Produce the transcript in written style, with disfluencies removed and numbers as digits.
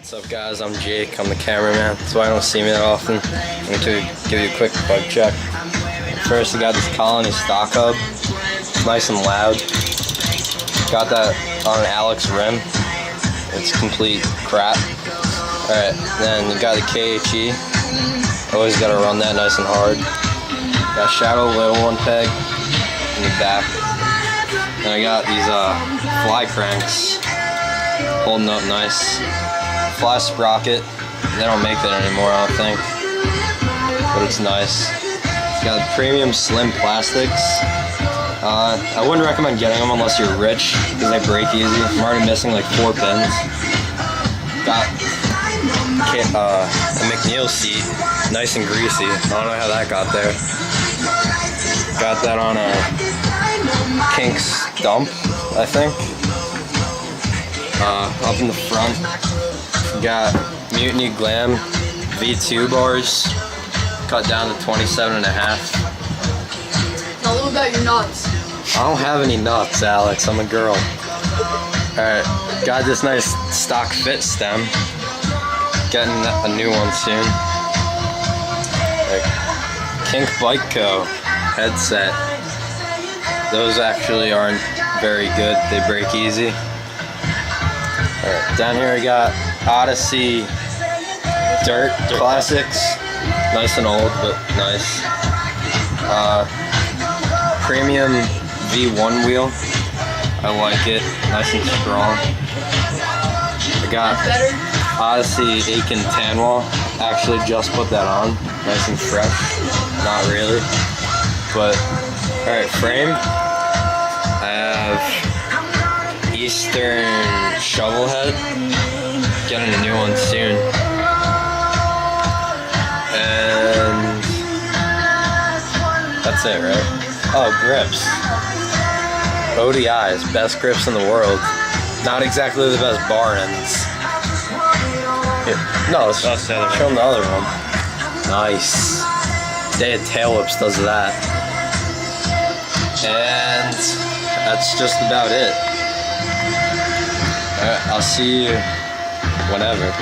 What's up guys, I'm Jake, I'm the cameraman, so I don't see me that often. I'm going to give you a quick bug check. First I got this Colony stock hub, it's nice and loud. Got that on an Alex rim, it's complete crap. Alright, then you got the KHE, always got to run that nice and hard. Got Shadow Little One peg in the back. And I got these fly cranks holding up nice. Fly sprocket, they don't make that anymore I don't think, but it's nice. It's got premium slim plastics. I wouldn't recommend getting them unless you're rich because they break easy. I'm already missing like 4 pins. Got a McNeil seat, nice and greasy. I don't know how that got there. Got that on a Kinks dump, I think. Up in the front, got Mutiny Glam V2 bars, cut down to 27.5. Tell them about your nuts. I don't have any nuts, Alex. I'm a girl. Alright, got this nice stock fit stem. Getting a new one soon. Kink Bike Co. headset. Those actually aren't very good. They break easy. Alright, down here we got Odyssey Dirt Classics. Nice and old, but nice. Premium V1 wheel. I like it. Nice and strong. I got Odyssey Aiken tan wall. Actually just put that on. Nice and fresh. Not really. But, alright, frame. I have Eastern shovel head, getting a new one soon, and that's it, right? Oh, grips. ODIs, best grips in the world. Not exactly the best bar ends. Here. No, let's show them the other one. Nice. Day of Tail Whips does that. And that's just about it. Alright, I'll see you whenever.